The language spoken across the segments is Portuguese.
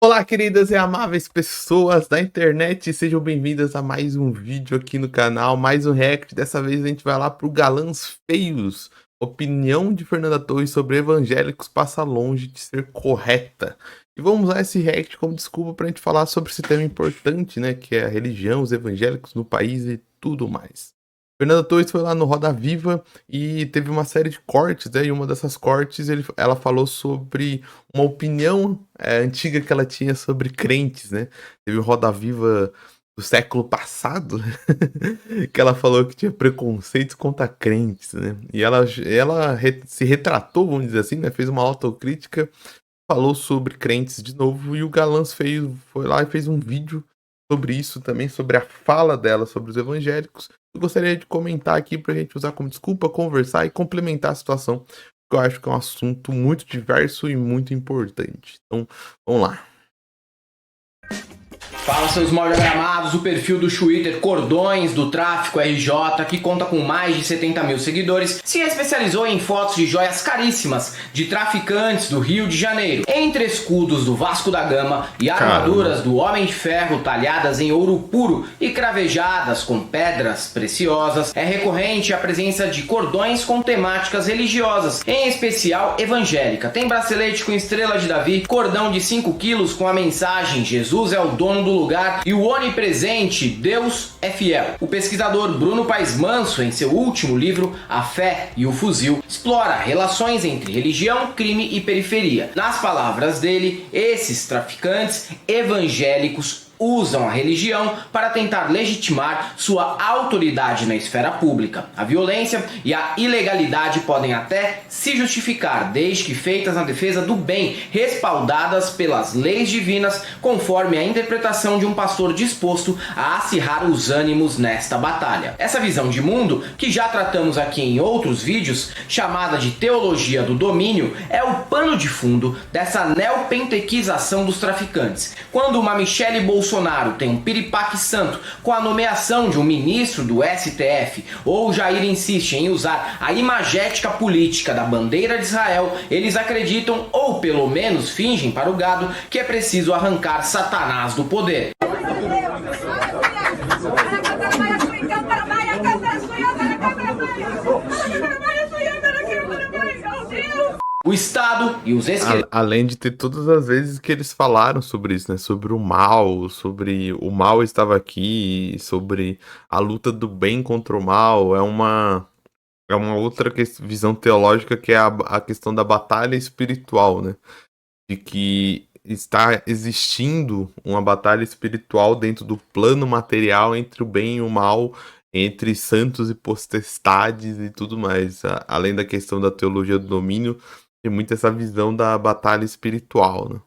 Olá, queridas e amáveis pessoas da internet, sejam bem-vindas a mais um vídeo aqui no canal, mais um react. Dessa vez a gente vai lá pro Galãs Feios. Opinião de Fernanda Torres sobre evangélicos passa longe de ser correta. E vamos usar esse react como desculpa pra gente falar sobre esse tema importante, né, que é a religião, os evangélicos no país e tudo mais. Fernanda Torres foi lá no Roda Viva e teve uma série de cortes, né? E uma dessas cortes ela falou sobre uma opinião antiga que ela tinha sobre crentes, né? Teve o Roda Viva do século passado, que ela falou que tinha preconceitos contra crentes, né? E se retratou, vamos dizer assim, né? Fez uma autocrítica, falou sobre crentes de novo, e o Galãs foi lá e fez um vídeo sobre isso também, sobre a fala dela sobre os evangélicos. Eu gostaria de comentar aqui pra gente usar como desculpa, conversar e complementar a situação, porque eu acho que é um assunto muito diverso e muito importante. Então, vamos lá. Fala, seus mal diagramados, o perfil do Twitter Cordões do Tráfico RJ, que conta com mais de 70 mil seguidores, se especializou em fotos de joias caríssimas de traficantes do Rio de Janeiro, entre escudos do Vasco da Gama e armaduras do Homem de Ferro talhadas em ouro puro e cravejadas com pedras preciosas. É recorrente a presença de cordões com temáticas religiosas, em especial evangélica. Tem bracelete com estrela de Davi, cordão de 5 quilos com a mensagem Jesus é o dono do lugar e o onipresente Deus é fiel. O pesquisador Bruno Paes Manso, em seu último livro A Fé e o Fuzil, explora relações entre religião, crime e periferia. Nas palavras dele, esses traficantes evangélicos usam a religião para tentar legitimar sua autoridade na esfera pública. A violência e a ilegalidade podem até se justificar, desde que feitas na defesa do bem, respaldadas pelas leis divinas, conforme a interpretação de um pastor disposto a acirrar os ânimos nesta batalha. Essa visão de mundo, que já tratamos aqui em outros vídeos, chamada de teologia do domínio, é o pano de fundo dessa neopentequização dos traficantes. Quando uma Michelle Bolsonaro tem um piripaque santo com a nomeação de um ministro do STF, ou Jair insiste em usar a imagética política da bandeira de Israel, eles acreditam, ou pelo menos fingem para o gado, que é preciso arrancar Satanás do poder. O Estado e os Além de ter todas as vezes que eles falaram sobre isso, né? Sobre o mal estava aqui, sobre a luta do bem contra o mal. É uma outra visão teológica, que é a questão da batalha espiritual, né? De que está existindo uma batalha espiritual dentro do plano material entre o bem e o mal, entre santos e potestades e tudo mais. Além da questão da teologia do domínio, tem muito essa visão da batalha espiritual, né?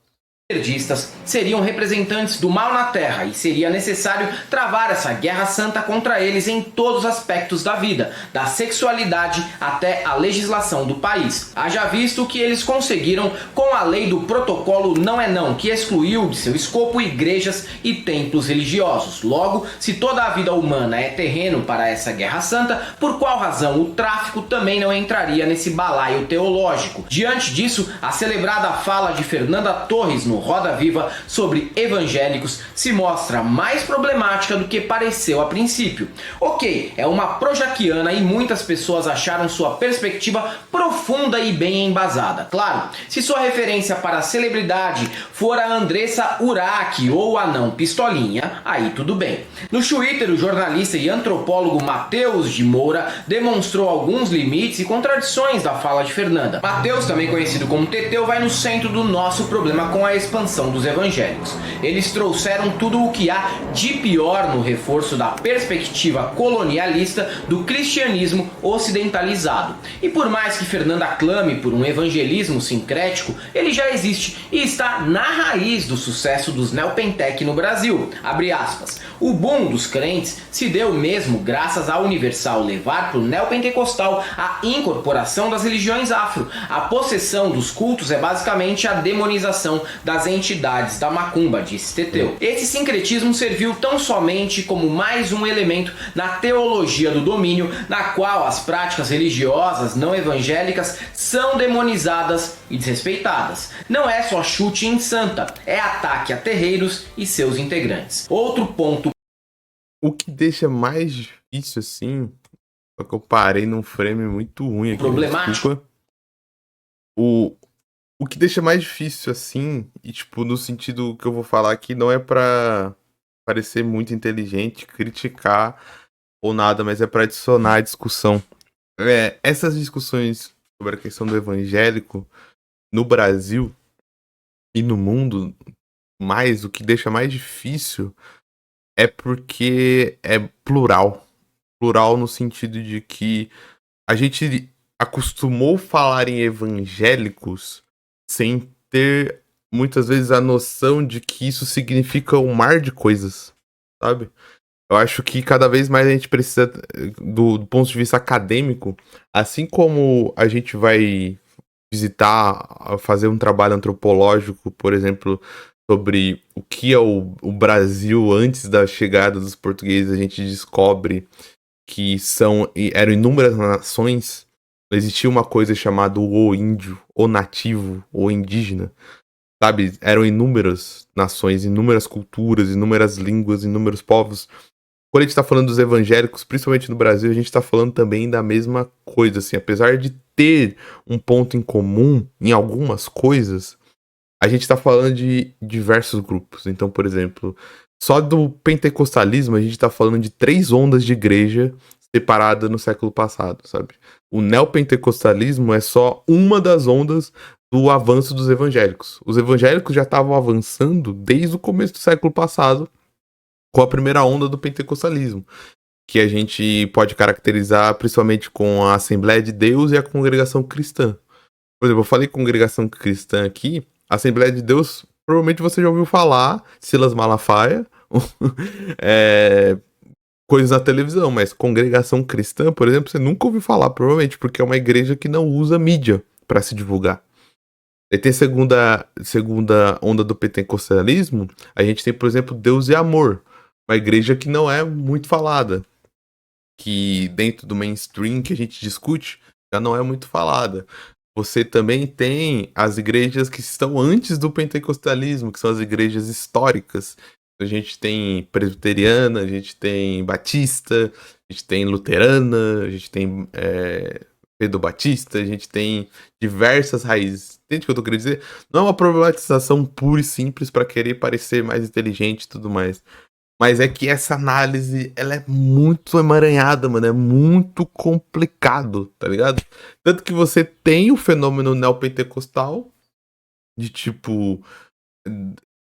Esquerdistas seriam representantes do mal na Terra e seria necessário travar essa guerra santa contra eles em todos os aspectos da vida, da sexualidade até a legislação do país. Haja visto que eles conseguiram com a lei do protocolo não é não, que excluiu de seu escopo igrejas e templos religiosos. Logo, se toda a vida humana é terreno para essa guerra santa, por qual razão o tráfico também não entraria nesse balaio teológico? Diante disso, a celebrada fala de Fernanda Torres no Roda Viva sobre evangélicos se mostra mais problemática do que pareceu a princípio. Ok, é uma projaquiana e muitas pessoas acharam sua perspectiva profunda e bem embasada. Claro, se sua referência para a celebridade for a Andressa Urach ou a não Pistolinha, aí tudo bem. No Twitter, o jornalista e antropólogo Matheus de Moura demonstrou alguns limites e contradições da fala de Fernanda. Matheus, também conhecido como Teteu, vai no centro do nosso problema com a expansão dos evangélicos. Eles trouxeram tudo o que há de pior no reforço da perspectiva colonialista do cristianismo ocidentalizado. E por mais que Fernanda clame por um evangelismo sincrético, ele já existe e está na raiz do sucesso dos neopentec no Brasil. Abre aspas. O boom dos crentes se deu mesmo graças à Universal levar para o neopentecostal a incorporação das religiões afro. A possessão dos cultos é basicamente a demonização das as entidades da macumba, disse Teteu. Esse sincretismo serviu tão somente como mais um elemento na teologia do domínio, na qual as práticas religiosas não evangélicas são demonizadas e desrespeitadas. Não é só chute em santa, é ataque a terreiros e seus integrantes. Outro ponto. O que deixa mais difícil, assim, só que eu parei num frame muito ruim aqui. Problemático. Desculpa. O que deixa mais difícil, assim, e tipo, no sentido que eu vou falar aqui, não é pra parecer muito inteligente, criticar ou nada, mas é pra adicionar a discussão. Essas discussões sobre a questão do evangélico no Brasil e no mundo, mais o que deixa mais difícil é porque é plural. Plural no sentido de que a gente acostumou falar em evangélicos sem ter muitas vezes a noção de que isso significa um mar de coisas, sabe? Eu acho que cada vez mais a gente precisa, do ponto de vista acadêmico, assim como a gente vai visitar, fazer um trabalho antropológico, por exemplo, sobre o que é o Brasil antes da chegada dos portugueses, a gente descobre que eram inúmeras nações. Existia uma coisa chamada o índio, o nativo, o indígena, sabe? Eram inúmeras nações, inúmeras culturas, inúmeras línguas, inúmeros povos. Quando a gente tá falando dos evangélicos, principalmente no Brasil, a gente tá falando também da mesma coisa, assim. Apesar de ter um ponto em comum em algumas coisas, a gente tá falando de diversos grupos. Então, por exemplo, só do pentecostalismo, a gente tá falando de 3 ondas de igreja separada no século passado, sabe? O neopentecostalismo é só uma das ondas do avanço dos evangélicos. Os evangélicos já estavam avançando desde o começo do século passado com a primeira onda do pentecostalismo, que a gente pode caracterizar principalmente com a Assembleia de Deus e a Congregação Cristã. Por exemplo, eu falei Congregação Cristã aqui, a Assembleia de Deus, provavelmente você já ouviu falar, Silas Malafaia, coisas na televisão, mas Congregação Cristã, por exemplo, você nunca ouviu falar, provavelmente, porque é uma igreja que não usa mídia para se divulgar. Aí tem a segunda onda do pentecostalismo, a gente tem, por exemplo, Deus e Amor, uma igreja que não é muito falada, que dentro do mainstream que a gente discute, já não é muito falada. Você também tem as igrejas que estão antes do pentecostalismo, que são as igrejas históricas. A gente tem presbiteriana, a gente tem batista, a gente tem luterana, a gente tem pedobatista, a gente tem diversas raízes. Entende o que eu tô querendo dizer? Não é uma problematização pura e simples para querer parecer mais inteligente e tudo mais. Mas é que essa análise, ela é muito emaranhada, mano. É muito complicado, tá ligado? Tanto que você tem o fenômeno neopentecostal, de tipo,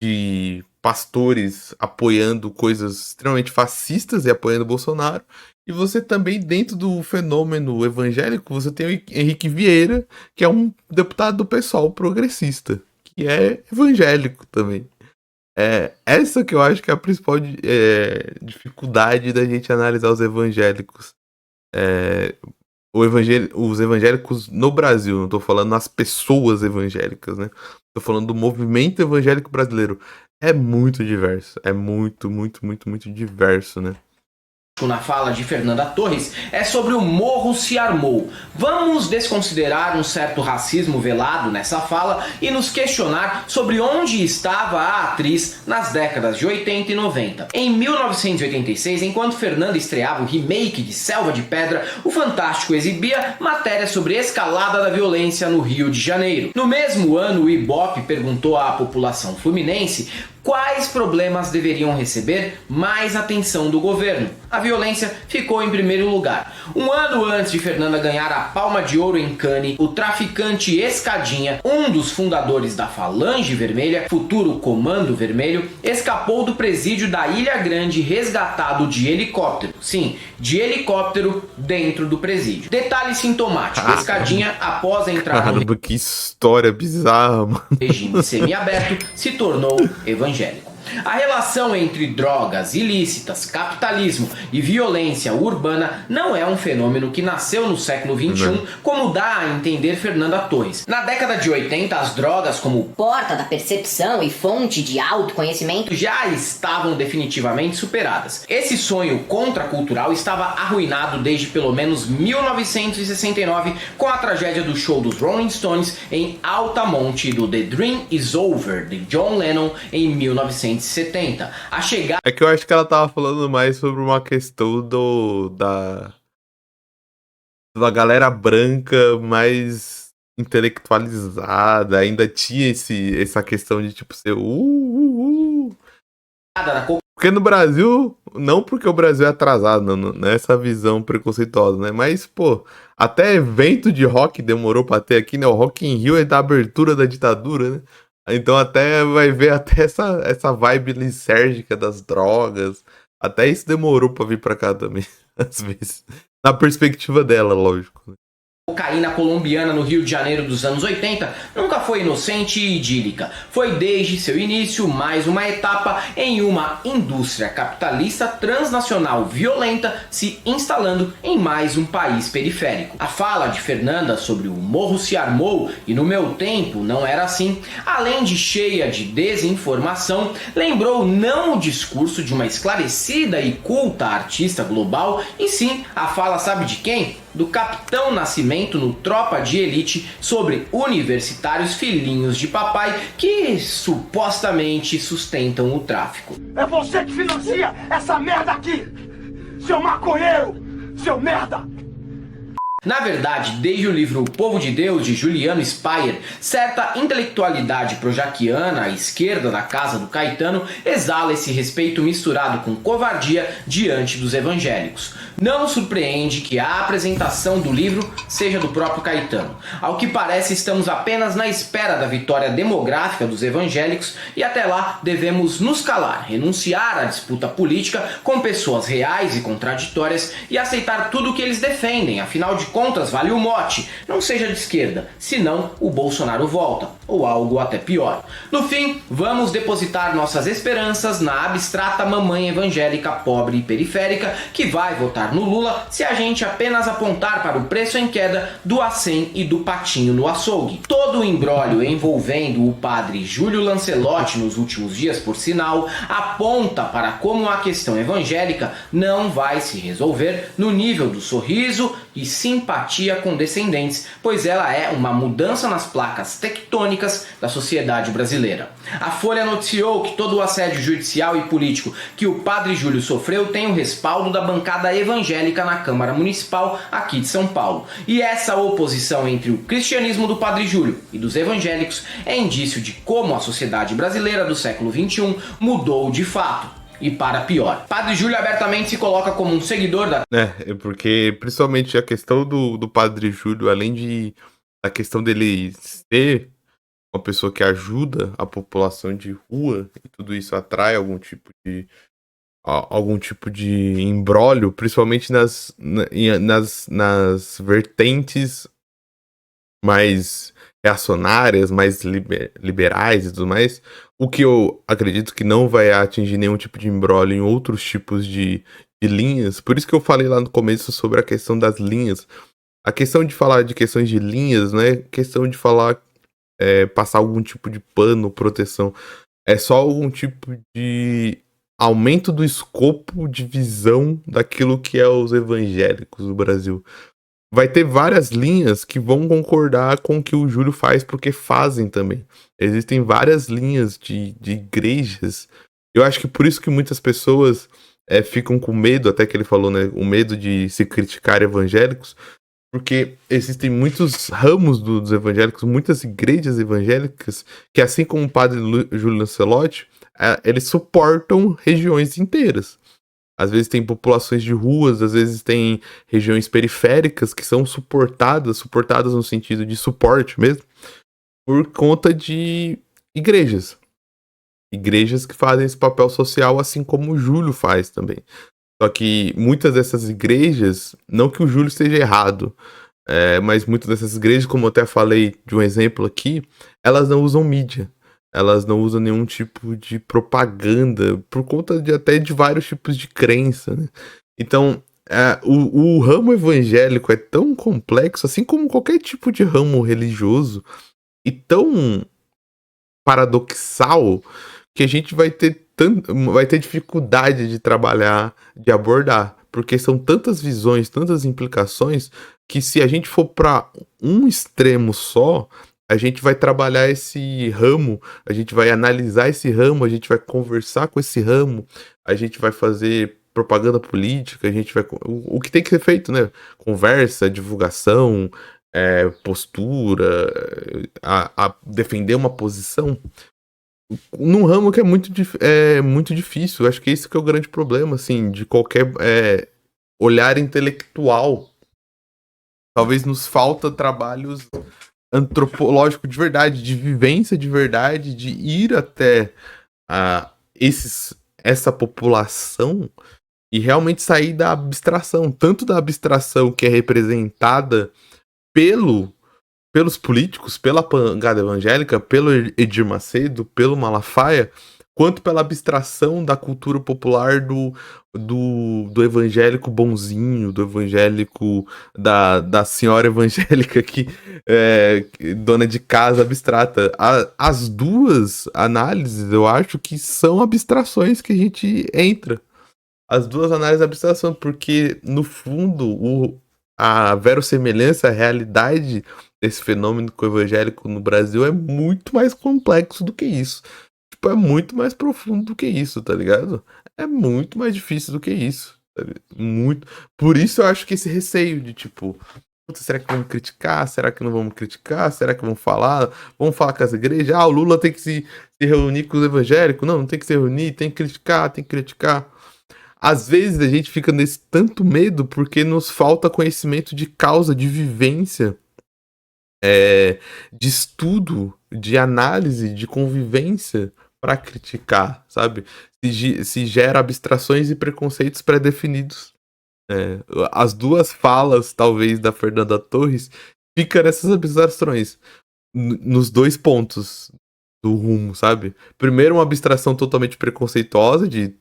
de pastores apoiando coisas extremamente fascistas e apoiando Bolsonaro. E você também, dentro do fenômeno evangélico, você tem o Henrique Vieira, que é um deputado do PSOL progressista, que é evangélico também. Essa que eu acho que é a principal dificuldade da gente analisar os evangélicos. Os evangélicos no Brasil, não tô falando as pessoas evangélicas, né? Tô falando do movimento evangélico brasileiro. É muito diverso. É muito, muito, muito, muito diverso, né? Na fala de Fernanda Torres é sobre o Morro se armou. Vamos desconsiderar um certo racismo velado nessa fala e nos questionar sobre onde estava a atriz nas décadas de 80 e 90. Em 1986, enquanto Fernanda estreava o remake de Selva de Pedra, o Fantástico exibia matéria sobre a escalada da violência no Rio de Janeiro. No mesmo ano, o Ibope perguntou à população fluminense quais problemas deveriam receber mais atenção do governo. A violência ficou em primeiro lugar. Um ano antes de Fernanda ganhar a Palma de Ouro em Cannes, o traficante Escadinha, um dos fundadores da Falange Vermelha, futuro Comando Vermelho, escapou do presídio da Ilha Grande resgatado de helicóptero. Sim, de helicóptero dentro do presídio. Detalhe sintomático, Escadinha, após entrar que história bizarra, mano. regime semiaberto, se tornou evangélico. A relação entre drogas ilícitas, capitalismo e violência urbana não é um fenômeno que nasceu no século XXI, como dá a entender Fernanda Torres. Na década de 80, as drogas como porta da percepção e fonte de autoconhecimento já estavam definitivamente superadas. Esse sonho contracultural estava arruinado desde pelo menos 1969 com a tragédia do show dos Rolling Stones em Altamonte do The Dream Is Over, de John Lennon, em 1970. A chegada... É que eu acho que ela tava falando mais sobre uma questão da galera branca mais intelectualizada, ainda tinha essa questão de tipo ser Porque no Brasil, não porque o Brasil é atrasado nessa visão preconceituosa, né? Mas, pô, até evento de rock demorou pra ter aqui, né? O Rock in Rio é da abertura da ditadura, né? Então até vai ver até essa vibe lisérgica das drogas. Até isso demorou pra vir pra cá também, às vezes. Na perspectiva dela, lógico, né? Cocaína colombiana no Rio de Janeiro dos anos 80 nunca foi inocente e idílica. Foi desde seu início mais uma etapa em uma indústria capitalista transnacional violenta se instalando em mais um país periférico. A fala de Fernanda sobre o morro se armou e no meu tempo não era assim, além de cheia de desinformação, lembrou não o discurso de uma esclarecida e culta artista global, e sim a fala, sabe de quem? Do Capitão Nascimento no Tropa de Elite sobre universitários filhinhos de papai que supostamente sustentam o tráfico. É você que financia essa merda aqui, seu maconheiro, seu merda! Na verdade, desde o livro O Povo de Deus, de Juliano Speyer, certa intelectualidade projaquiana à esquerda da casa do Caetano exala esse respeito misturado com covardia diante dos evangélicos. Não surpreende que a apresentação do livro seja do próprio Caetano. Ao que parece, estamos apenas na espera da vitória demográfica dos evangélicos e até lá devemos nos calar, renunciar à disputa política com pessoas reais e contraditórias e aceitar tudo o que eles defendem. Afinal de contas, vale o mote, não seja de esquerda, senão o Bolsonaro volta, ou algo até pior. No fim, vamos depositar nossas esperanças na abstrata mamãe evangélica pobre e periférica que vai votar no Lula se a gente apenas apontar para o preço em queda do A100 e do patinho no açougue. Todo o imbróglio envolvendo o padre Júlio Lancelotti nos últimos dias, por sinal, aponta para como a questão evangélica não vai se resolver no nível do sorriso e simpatia condescendentes, pois ela é uma mudança nas placas tectônicas da sociedade brasileira. A Folha noticiou que todo o assédio judicial e político que o padre Júlio sofreu tem o respaldo da bancada evangélica na Câmara Municipal aqui de São Paulo. E essa oposição entre o cristianismo do padre Júlio e dos evangélicos é indício de como a sociedade brasileira do século XXI mudou de fato. E para pior. Padre Júlio abertamente se coloca como um seguidor da... É porque principalmente a questão do Padre Júlio, além da questão dele ser uma pessoa que ajuda a população de rua, e tudo isso atrai algum tipo de imbróglio, principalmente nas vertentes mais reacionárias, mais liberais e tudo mais, o que eu acredito que não vai atingir nenhum tipo de imbróglio em outros tipos de linhas. Por isso que eu falei lá no começo sobre a questão das linhas. A questão de falar de questões de linhas não é questão de falar, passar algum tipo de pano, proteção. É só algum tipo de aumento do escopo de visão daquilo que é os evangélicos do Brasil. Vai ter várias linhas que vão concordar com o que o Júlio faz, porque fazem também. Existem várias linhas de igrejas. Eu acho que por isso que muitas pessoas ficam com medo, até que ele falou, né? O medo de se criticar evangélicos, porque existem muitos ramos dos evangélicos, muitas igrejas evangélicas, que assim como o padre Júlio Lancelotti, eles suportam regiões inteiras. Às vezes tem populações de ruas, às vezes tem regiões periféricas que são suportadas no sentido de suporte mesmo, por conta de igrejas. Igrejas que fazem esse papel social, assim como o Júlio faz também. Só que muitas dessas igrejas, não que o Júlio esteja errado, mas muitas dessas igrejas, como eu até falei de um exemplo aqui, elas não usam mídia. elas não usam nenhum tipo de propaganda, por conta de até de vários tipos de crença, né? Então, o ramo evangélico é tão complexo, assim como qualquer tipo de ramo religioso, e tão paradoxal, que a gente vai ter dificuldade de trabalhar, de abordar, porque são tantas visões, tantas implicações, que se a gente for para um extremo só, a gente vai trabalhar esse ramo, a gente vai analisar esse ramo, a gente vai conversar com esse ramo, a gente vai fazer propaganda política, a gente vai o que tem que ser feito, né? Conversa, divulgação, postura, a defender uma posição num ramo que é muito difícil. Acho que esse que é o grande problema, assim, de qualquer olhar intelectual. Talvez nos falta trabalhos antropológicos de verdade, de vivência de verdade, de ir até essa população e realmente sair da abstração, tanto da abstração que é representada pelos políticos, pela pancada evangélica, pelo Edir Macedo, pelo Malafaia, quanto pela abstração da cultura popular do evangélico bonzinho, do evangélico, da senhora evangélica que é dona de casa abstrata. As duas análises, eu acho que são abstrações que a gente entra. As duas análises de abstração, porque, no fundo, a verossemelhança, a realidade desse fenômeno evangélico no Brasil é muito mais complexo do que isso. Tipo, é muito mais profundo do que isso, tá ligado? É muito mais difícil do que isso. Muito. Por isso eu acho que esse receio de, tipo, será que vamos criticar? Será que não vamos criticar? Será que vamos falar? Vamos falar com as igrejas? O Lula tem que se reunir com os evangélicos? Não tem que se reunir, tem que criticar, tem que criticar. Às vezes a gente fica nesse tanto medo porque nos falta conhecimento de causa, de vivência, de estudo, de análise, de convivência para criticar, sabe? Se gera abstrações e preconceitos pré-definidos. As duas falas, talvez, da Fernanda Torres, ficam nessas abstrações, nos dois pontos do rumo, sabe? Primeiro, uma abstração totalmente preconceituosa de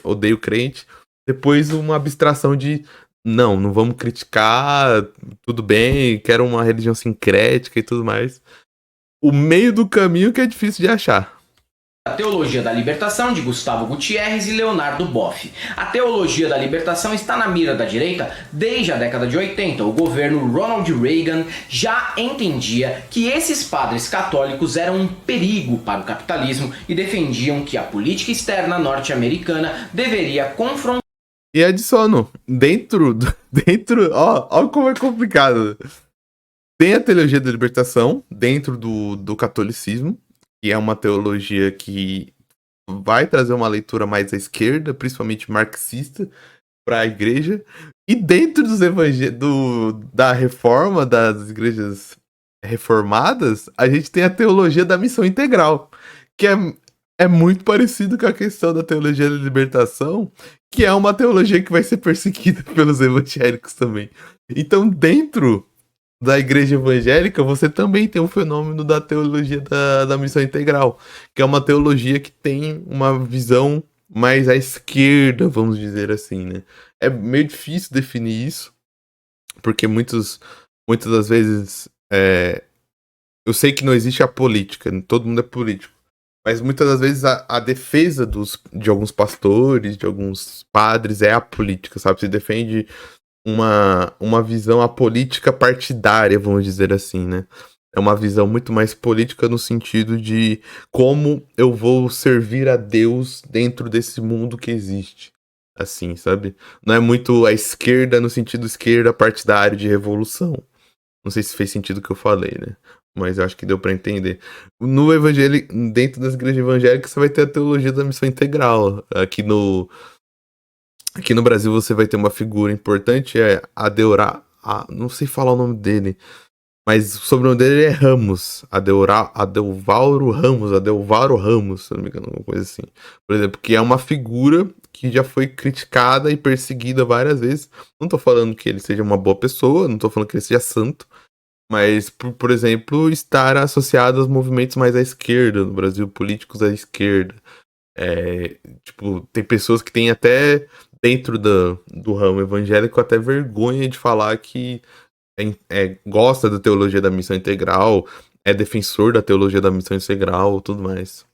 odeio crente. Depois, uma abstração de não vamos criticar, tudo bem, quero uma religião sincrética e tudo mais. O meio do caminho que é difícil de achar. A Teologia da Libertação, de Gustavo Gutierrez e Leonardo Boff. A Teologia da Libertação está na mira da direita desde a década de 80. O governo Ronald Reagan já entendia que esses padres católicos eram um perigo para o capitalismo e defendiam que a política externa norte-americana deveria confrontar. E adiciono, dentro, ó como é complicado. Tem a Teologia da Libertação dentro do catolicismo, que é uma teologia que vai trazer uma leitura mais à esquerda, principalmente marxista, para a igreja. E dentro dos da reforma, das igrejas reformadas, a gente tem a teologia da missão integral, que é muito parecido com a questão da teologia da libertação, que é uma teologia que vai ser perseguida pelos evangélicos também. Então, dentro da igreja evangélica, você também tem um fenômeno da teologia da missão integral, que é uma teologia que tem uma visão mais à esquerda, vamos dizer assim, né? É meio difícil definir isso, porque muitas das vezes eu sei que não existe a política, todo mundo é político, mas muitas das vezes a defesa de alguns pastores, de alguns padres é a política, sabe? Se defende uma visão apolítica partidária, vamos dizer assim, né? É uma visão muito mais política no sentido de como eu vou servir a Deus dentro desse mundo que existe. Assim, sabe? Não é muito a esquerda no sentido esquerda partidário de revolução. Não sei se fez sentido o que eu falei, né? Mas eu acho que deu pra entender. No evangelho, dentro das igrejas evangélicas, você vai ter a teologia da missão integral. Aqui no Brasil você vai ter uma figura importante, não sei falar o nome dele, mas o sobrenome dele é Ramos, Adelvaro Ramos, se não me engano, alguma coisa assim. Por exemplo, que é uma figura que já foi criticada e perseguida várias vezes. Não tô falando que ele seja uma boa pessoa, não tô falando que ele seja santo, Mas, por exemplo, estar associado aos movimentos mais à esquerda no Brasil, políticos à esquerda. Tipo, tem pessoas que têm até, dentro do ramo evangélico, até vergonha de falar que gosta da teologia da missão integral, é defensor da teologia da missão integral, tudo mais.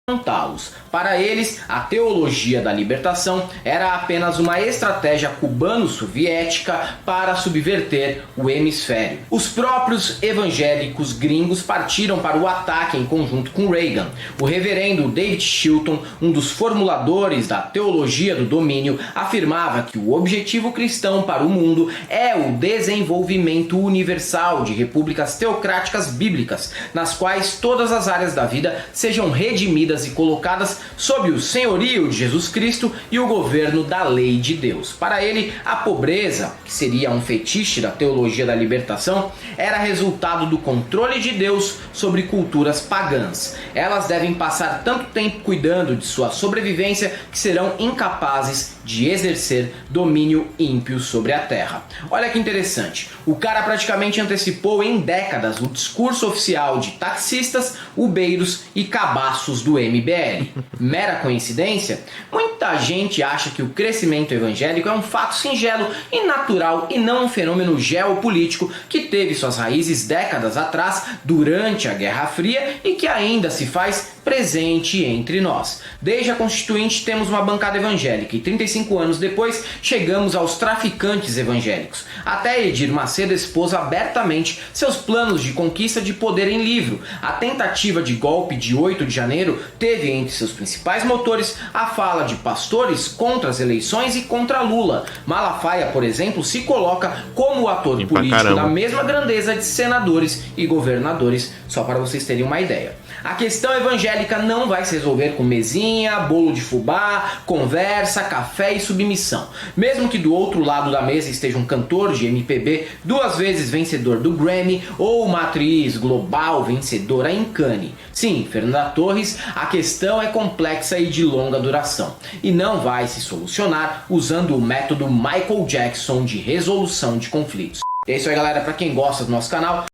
Confrontá-los. Para eles, a teologia da libertação era apenas uma estratégia cubano-soviética para subverter o hemisfério. Os próprios evangélicos gringos partiram para o ataque em conjunto com Reagan. O reverendo David Chilton, um dos formuladores da teologia do domínio, afirmava que o objetivo cristão para o mundo é o desenvolvimento universal de repúblicas teocráticas bíblicas, nas quais todas as áreas da vida sejam redimidas e colocadas sob o senhorio de Jesus Cristo e o governo da lei de Deus. Para ele, a pobreza, que seria um fetiche da teologia da libertação, era resultado do controle de Deus sobre culturas pagãs. Elas devem passar tanto tempo cuidando de sua sobrevivência que serão incapazes de exercer domínio ímpio sobre a terra. Olha que interessante, o cara praticamente antecipou em décadas o discurso oficial de taxistas, ubeiros e cabaços do MBL. Mera coincidência? Muita gente acha que o crescimento evangélico é um fato singelo e natural e não um fenômeno geopolítico que teve suas raízes décadas atrás, durante a Guerra Fria, e que ainda se faz presente entre nós. Desde a Constituinte temos uma bancada evangélica e 35 anos depois chegamos aos traficantes evangélicos. Até Edir Macedo expôs abertamente seus planos de conquista de poder em livro. A tentativa de golpe de 8 de janeiro teve entre seus principais motores a fala de pastores contra as eleições e contra Lula. Malafaia, por exemplo, se coloca como ator político da mesma grandeza de senadores e governadores, só para vocês terem uma ideia. A questão evangélica não vai se resolver com mesinha, bolo de fubá, conversa, café e submissão. Mesmo que do outro lado da mesa esteja um cantor de MPB 2 vezes vencedor do Grammy ou uma atriz global vencedora em Cannes. Sim, Fernanda Torres, a questão é complexa e de longa duração. E não vai se solucionar usando o método Michael Jackson de resolução de conflitos. É isso aí, galera. Para quem gosta do nosso canal,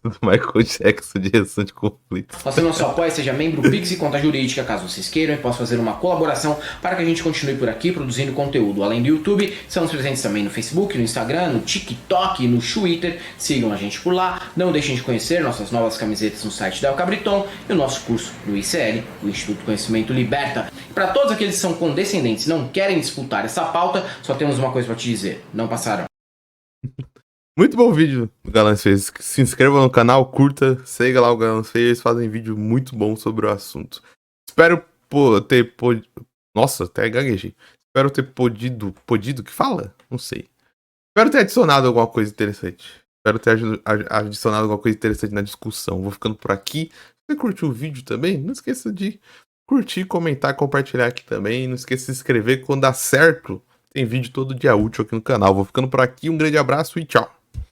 Do Michael Jackson de resolução de conflito. Nós temos nosso apoio, seja membro Pix e Conta Jurídica, caso vocês queiram, e possa fazer uma colaboração para que a gente continue por aqui produzindo conteúdo. Além do YouTube, estamos presentes também no Facebook, no Instagram, no TikTok e no Twitter. Sigam a gente por lá. Não deixem de conhecer nossas novas camisetas no site da El Cabriton e o nosso curso no ICL, o Instituto Conhecimento Liberta. E para todos aqueles que são condescendentes e não querem disputar essa pauta, só temos uma coisa para te dizer: não passarão. Muito bom vídeo do Galãs Feios. Se inscreva no canal, curta, siga lá o Galãs Feios, eles fazem vídeo muito bom sobre o assunto. Espero ter podido... Nossa, até gaguejei. Espero ter podido, que fala? Não sei. Espero ter adicionado alguma coisa interessante. Espero ter adicionado alguma coisa interessante na discussão. Vou ficando por aqui. Se você curtiu o vídeo também, não esqueça de curtir, comentar, compartilhar aqui também. Não esqueça de se inscrever quando dá certo. Tem vídeo todo dia útil aqui no canal. Vou ficando por aqui. Um grande abraço e tchau.